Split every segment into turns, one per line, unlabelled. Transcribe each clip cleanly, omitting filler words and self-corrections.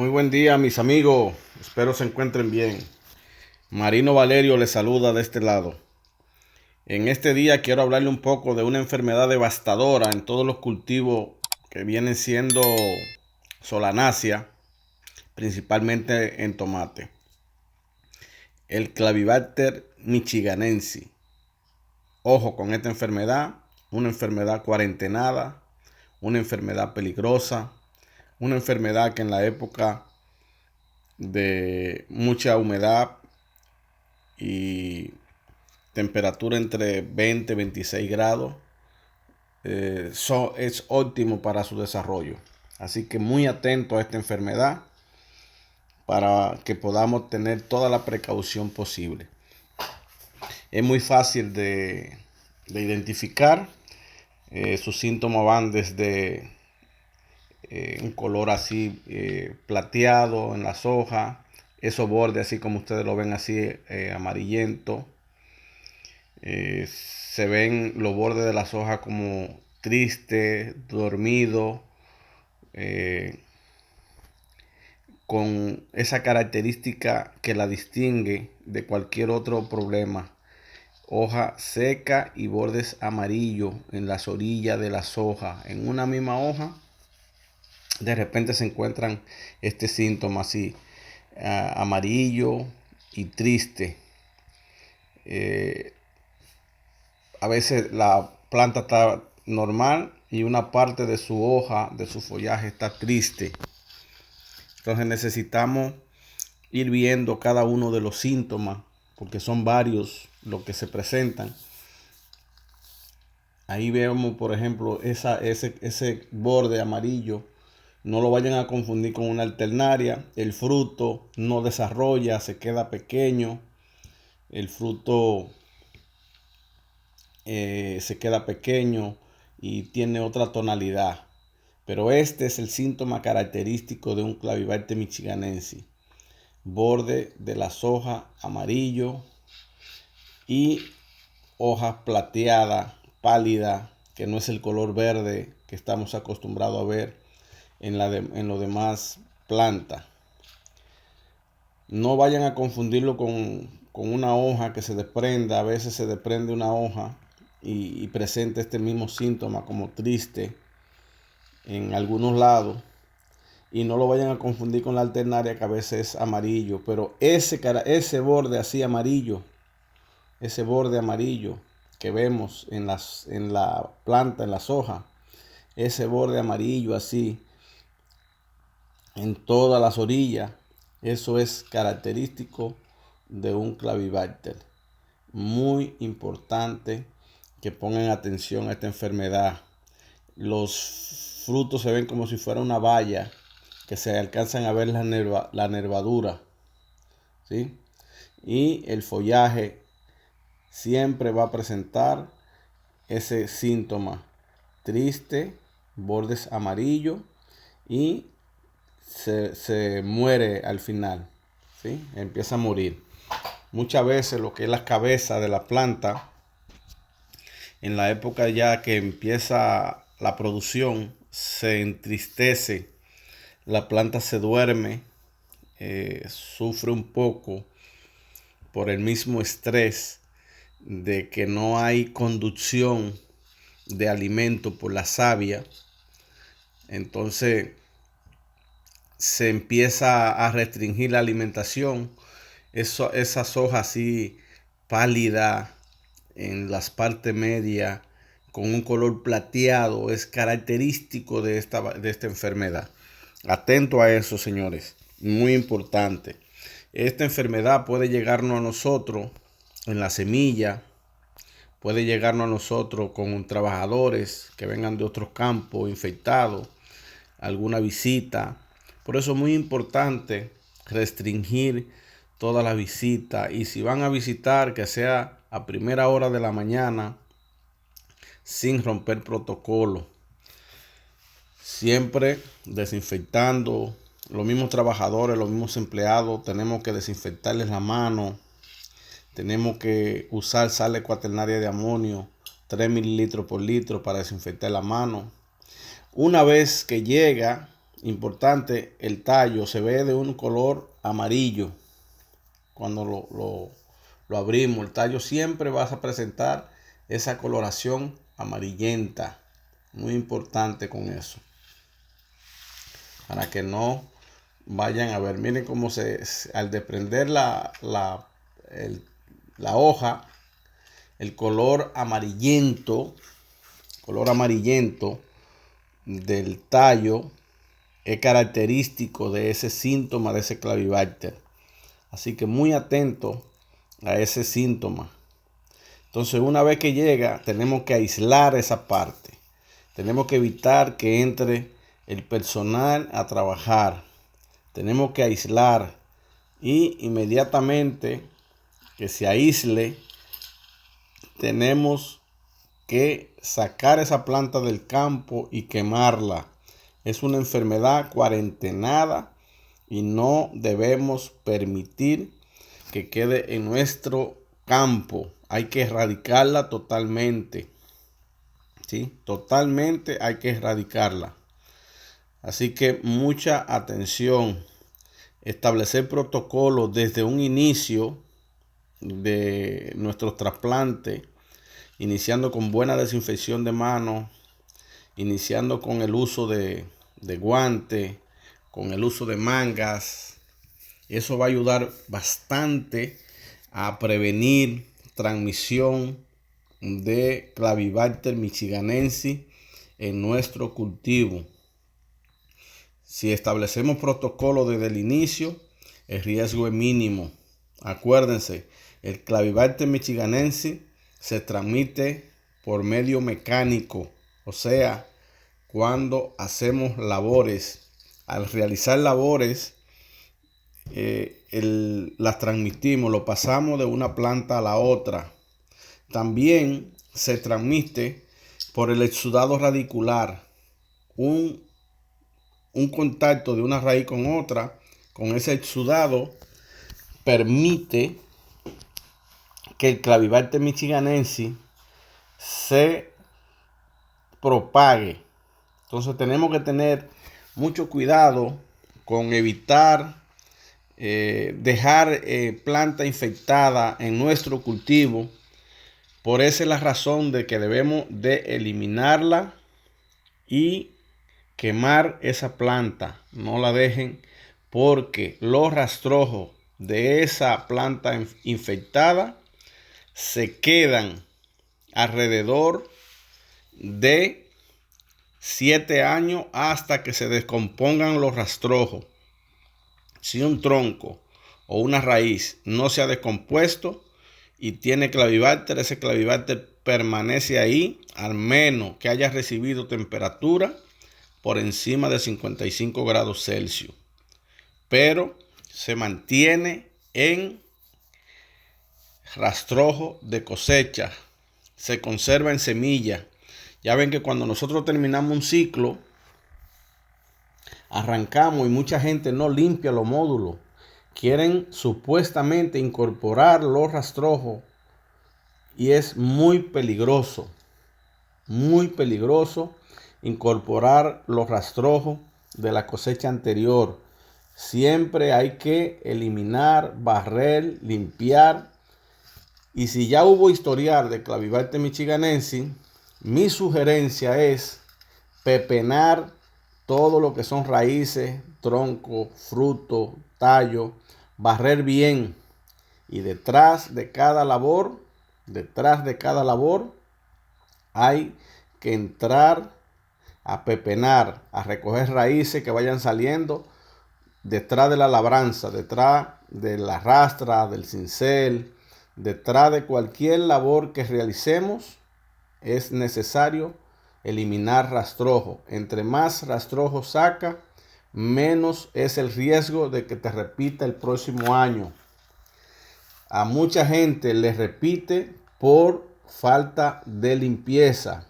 Muy buen día, mis amigos. Espero se encuentren bien. Marino Valerio les saluda de este lado. En este día quiero hablarle un poco de una enfermedad devastadora en todos los cultivos que vienen siendo Solanaceae, principalmente en tomate. El Clavibacter michiganensis. Ojo con esta enfermedad, una enfermedad cuarentenada, una enfermedad peligrosa, una enfermedad que en la época de mucha humedad y temperatura entre 20 y 26 grados es óptimo para su desarrollo. Así que muy atento a esta enfermedad para que podamos tener toda la precaución posible. Es muy fácil de identificar. Sus síntomas van desde un color así plateado en las hojas, esos bordes así como ustedes lo ven así amarillento. Se ven los bordes de las hojas como triste, dormido, con esa característica que la distingue de cualquier otro problema. Hoja seca y bordes amarillos en las orillas de las hojas. En una misma hoja, de repente se encuentran este síntoma así, amarillo y triste. A veces la planta está normal y una parte de su hoja, de su follaje está triste. Entonces necesitamos ir viendo cada uno de los síntomas, porque son varios los que se presentan. Ahí vemos, por ejemplo, ese borde amarillo. No lo vayan a confundir con una alternaria. El fruto no desarrolla, se queda pequeño. El fruto se queda pequeño y tiene otra tonalidad. Pero este es el síntoma característico de un Clavibacter michiganensis. Borde de las hojas amarillo y hojas plateadas, pálidas, que no es el color verde que estamos acostumbrados a ver en los demás plantas. No vayan a confundirlo con una hoja que se desprenda. A veces se desprende una hoja y presenta este mismo síntoma como triste en algunos lados. Y no lo vayan a confundir con la alternaria, que a veces es amarillo. Pero ese borde así amarillo, ese borde amarillo que vemos en la planta, en las hojas, ese borde amarillo así en todas las orillas, eso es característico de un Clavibacter. Muy importante que pongan atención a esta enfermedad. Los frutos se ven como si fuera una valla, que se alcanzan a ver la nervadura, ¿sí? Y el follaje siempre va a presentar ese síntoma triste, bordes amarillos, y se muere al final, ¿sí? Empieza a morir. Muchas veces lo que es la cabeza de la planta, en la época ya que empieza la producción, se entristece, la planta se duerme, sufre un poco por el mismo estrés de que no hay conducción de alimento por la savia. Entonces se empieza a restringir la alimentación. Esas hojas así pálidas en las partes medias con un color plateado es característico de esta enfermedad. Atento a eso, señores, muy importante. Esta enfermedad puede llegarnos a nosotros en la semilla, puede llegarnos a nosotros con trabajadores que vengan de otros campos infectados, alguna visita. Por eso es muy importante restringir todas las visitas, y si van a visitar, que sea a primera hora de la mañana, sin romper protocolo. Siempre desinfectando. Los mismos trabajadores, los mismos empleados, tenemos que desinfectarles la mano. Tenemos que usar sal cuaternaria de amonio, 3 mililitros por litro, para desinfectar la mano. Una vez que llega importante, el tallo se ve de un color amarillo. Cuando lo abrimos, el tallo siempre va a presentar esa coloración amarillenta. Muy importante con eso, para que no vayan a ver. Miren cómo al desprender la hoja, el color amarillento del tallo es característico de ese síntoma de ese Clavibacter. Así que muy atento a ese síntoma. Entonces, una vez que llega, tenemos que aislar esa parte. Tenemos que evitar que entre el personal a trabajar. Tenemos que aislar, y inmediatamente que se aísle, tenemos que sacar esa planta del campo y quemarla. Es una enfermedad cuarentenada y no debemos permitir que quede en nuestro campo. Hay que erradicarla totalmente. ¿Sí? Totalmente hay que erradicarla. Así que mucha atención. Establecer protocolos desde un inicio de nuestros trasplantes, iniciando con buena desinfección de manos, iniciando con el uso de guantes, con el uso de mangas. Eso va a ayudar bastante a prevenir transmisión de Clavibacter michiganensis en nuestro cultivo. Si establecemos protocolos desde el inicio, el riesgo es mínimo. Acuérdense, el Clavibacter michiganensis se transmite por medio mecánico, o sea, cuando hacemos labores. Al realizar labores, las transmitimos, lo pasamos de una planta a la otra. También se transmite por el exudado radicular. Un contacto de una raíz con otra, con ese exudado, permite que el Clavibacter michiganensis se propague. Entonces tenemos que tener mucho cuidado con evitar dejar planta infectada en nuestro cultivo. Por esa es la razón de que debemos de eliminarla y quemar esa planta. No la dejen, porque los rastrojos de esa planta infectada se quedan alrededor de 7 años hasta que se descompongan los rastrojos. Si un tronco o una raíz no se ha descompuesto y tiene Clavibacter, ese Clavibacter permanece ahí al menos que haya recibido temperatura por encima de 55 grados Celsius, pero se mantiene en rastrojo de cosecha, se conserva en semilla. Ya ven que cuando nosotros terminamos un ciclo, arrancamos y mucha gente no limpia los módulos. Quieren supuestamente incorporar los rastrojos y es muy peligroso incorporar los rastrojos de la cosecha anterior. Siempre hay que eliminar, barrer, limpiar. Y si ya hubo historial de Clavibacter michiganensis, mi sugerencia es pepenar todo lo que son raíces, tronco, fruto, tallo, barrer bien. Y detrás de cada labor hay que entrar a pepenar, a recoger raíces que vayan saliendo detrás de la labranza, detrás de la rastra, del cincel, detrás de cualquier labor que realicemos. Es necesario eliminar rastrojo. Entre más rastrojo saca, menos es el riesgo de que te repita el próximo año. A mucha gente le repite por falta de limpieza.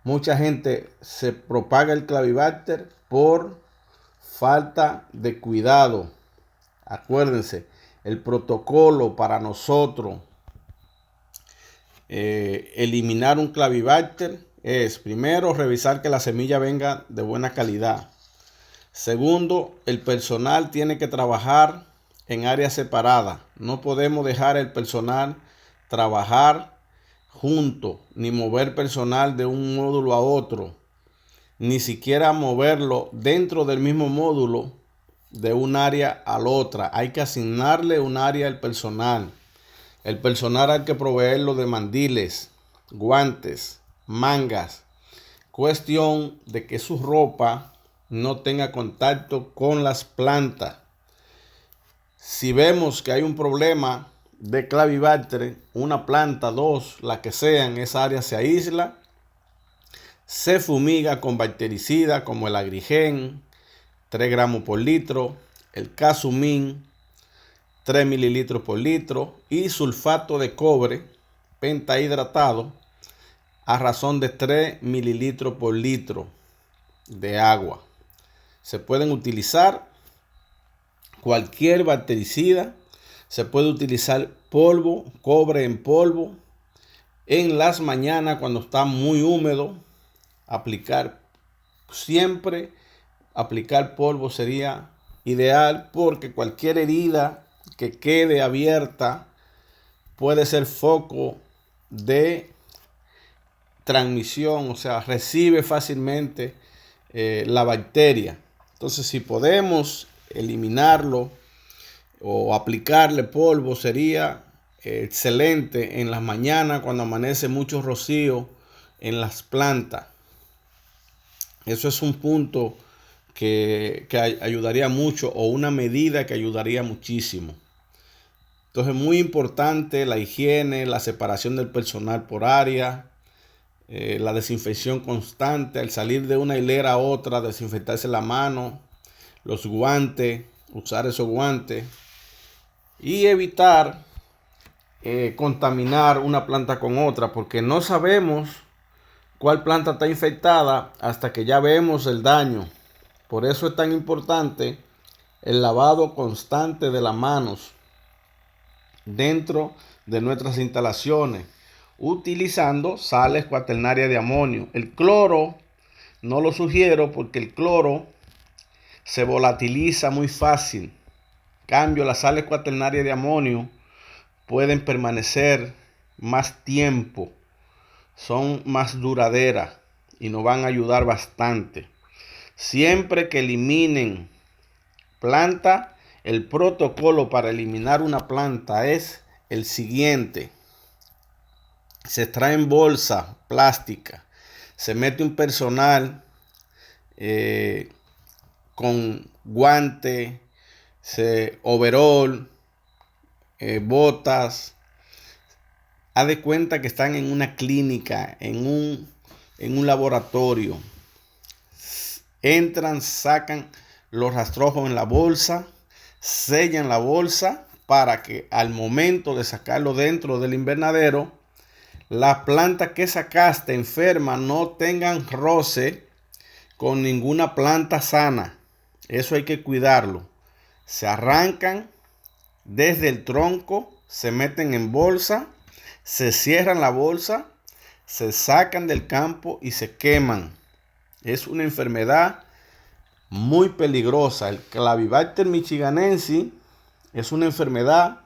Mucha gente se propaga el Clavibacter por falta de cuidado. Acuérdense, el protocolo para nosotros eliminar un Clavibacter es primero revisar que la semilla venga de buena calidad. Segundo, el personal tiene que trabajar en áreas separadas. No podemos dejar el personal trabajar junto, ni mover personal de un módulo a otro, ni siquiera moverlo dentro del mismo módulo de un área a la otra. Hay que asignarle un área al personal. El personal hay que proveerlo de mandiles, guantes, mangas. Cuestión de que su ropa no tenga contacto con las plantas. Si vemos que hay un problema de Clavibacter, una planta, dos, la que sea, en esa área se aísla, se fumiga con bactericida como el Agrigen, 3 gramos por litro, el Casumín, 3 mililitros por litro, y sulfato de cobre pentahidratado a razón de 3 mililitros por litro de agua. Se pueden utilizar cualquier bactericida, se puede utilizar polvo, cobre en polvo. En las mañanas, cuando está muy húmedo, siempre aplicar polvo sería ideal, porque cualquier herida que quede abierta puede ser foco de transmisión, o sea, recibe fácilmente la bacteria. Entonces, si podemos eliminarlo o aplicarle polvo, sería excelente en las mañanas cuando amanece mucho rocío en las plantas. Eso es un punto que ayudaría mucho, o una medida que ayudaría muchísimo. Entonces, muy importante la higiene, la separación del personal por área, la desinfección constante. Al salir de una hilera a otra, desinfectarse la mano, los guantes, usar esos guantes, y evitar contaminar una planta con otra, porque no sabemos cuál planta está infectada hasta que ya vemos el daño. Por eso es tan importante el lavado constante de las manos dentro de nuestras instalaciones, utilizando sales cuaternarias de amonio. El cloro no lo sugiero, porque el cloro se volatiliza muy fácil. En cambio, las sales cuaternarias de amonio pueden permanecer más tiempo, son más duraderas y nos van a ayudar bastante. Siempre que eliminen planta, el protocolo para eliminar una planta es el siguiente: se extrae en bolsa plástica, se mete un personal con guante, overol, botas. Haz de cuenta que están en una clínica, en un laboratorio. Entran, sacan los rastrojos en la bolsa, sellan la bolsa para que al momento de sacarlo dentro del invernadero, las plantas que sacaste enfermas no tengan roce con ninguna planta sana. Eso hay que cuidarlo. Se arrancan desde el tronco, se meten en bolsa, se cierran la bolsa, se sacan del campo y se queman. Es una enfermedad muy peligrosa. El Clavibacter michiganensis es una enfermedad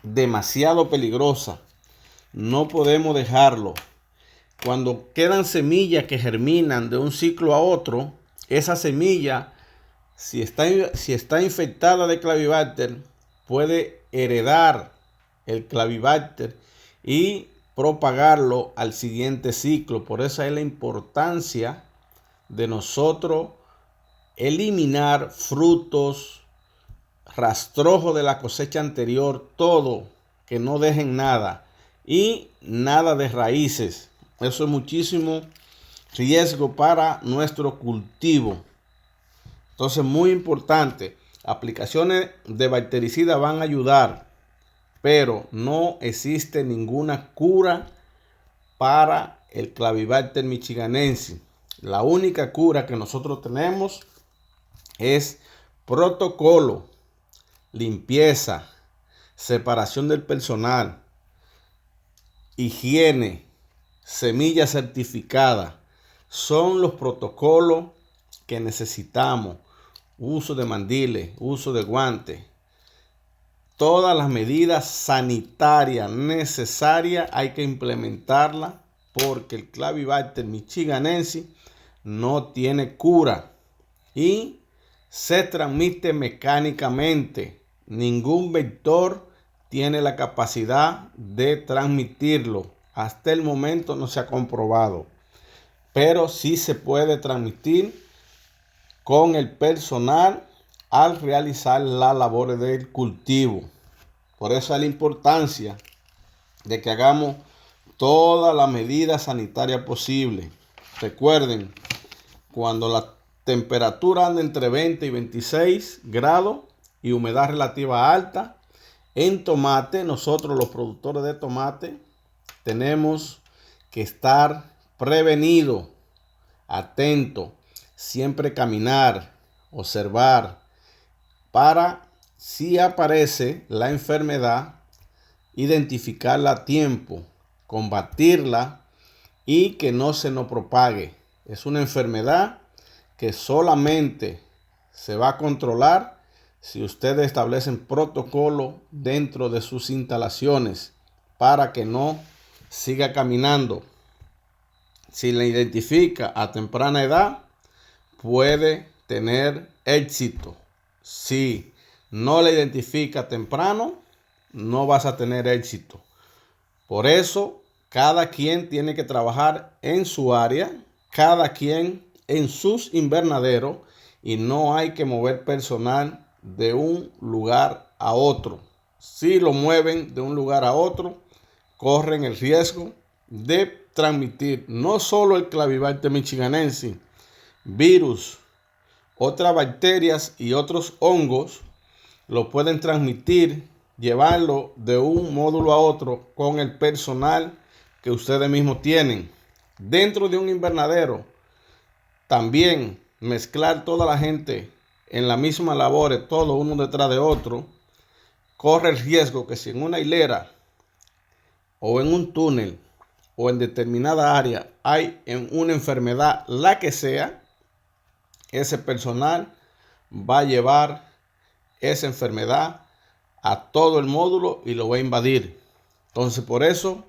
demasiado peligrosa. No podemos dejarlo. Cuando quedan semillas que germinan de un ciclo a otro, esa semilla, si está infectada de Clavibacter, puede heredar el Clavibacter y propagarlo al siguiente ciclo. Por eso es la importancia de nosotros eliminar frutos, rastrojo de la cosecha anterior, todo, que no dejen nada, y nada de raíces. Eso es muchísimo riesgo para nuestro cultivo. Entonces, muy importante, aplicaciones de bactericida van a ayudar, pero no existe ninguna cura para el Clavibacter michiganensis. La única cura que nosotros tenemos es protocolo, limpieza, separación del personal, higiene, semilla certificada. Son los protocolos que necesitamos. uso de mandiles, uso de guantes. Todas las medidas sanitarias necesarias hay que implementarlas porque el Clavibacter michiganensis no tiene cura y se transmite mecánicamente. Ningún vector tiene la capacidad de transmitirlo. Hasta el momento no se ha comprobado, pero sí se puede transmitir con el personal al realizar las labores del cultivo. Por eso es la importancia de que hagamos todas las medidas sanitarias posibles. Recuerden, cuando la temperatura anda entre 20 y 26 grados y humedad relativa alta, en tomate, nosotros los productores de tomate tenemos que estar prevenidos, atentos, siempre caminar, observar, para si aparece la enfermedad, identificarla a tiempo, combatirla y que no se nos propague. Es una enfermedad que solamente se va a controlar si ustedes establecen protocolo dentro de sus instalaciones para que no siga caminando. Si la identifica a temprana edad, puede tener éxito. Si no la identifica temprano, no vas a tener éxito. Por eso, cada quien tiene que trabajar en su área, cada quien en sus invernaderos, y no hay que mover personal de un lugar a otro. Si lo mueven de un lugar a otro, corren el riesgo de transmitir no solo el Clavibacter michiganensis, virus, otras bacterias y otros hongos lo pueden transmitir, llevarlo de un módulo a otro con el personal que ustedes mismos tienen. Dentro de un invernadero, también mezclar toda la gente en la misma labor, todo uno detrás de otro, corre el riesgo que si en una hilera o en un túnel o en determinada área hay una enfermedad, la que sea, ese personal va a llevar esa enfermedad a todo el módulo y lo va a invadir. Entonces, por eso,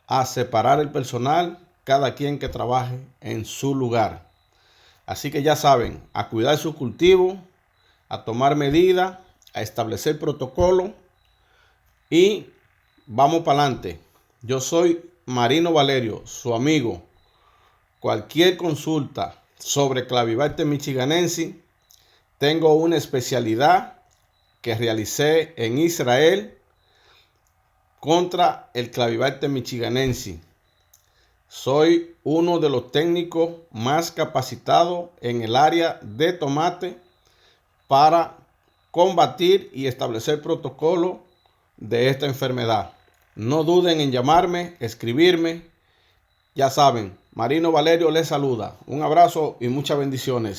a separar el personal, cada quien que trabaje en su lugar. Así que ya saben, a cuidar su cultivo, a tomar medidas, a establecer protocolo y vamos para adelante. Yo soy Marino Valerio, su amigo. Cualquier consulta sobre Clavibacter michiganensis, tengo una especialidad que realicé en Israel contra el Clavibacter michiganensis. Soy uno de los técnicos más capacitados en el área de tomate para combatir y establecer protocolo de esta enfermedad. No duden en llamarme, escribirme. Ya saben, Marino Valerio les saluda. Un abrazo y muchas bendiciones.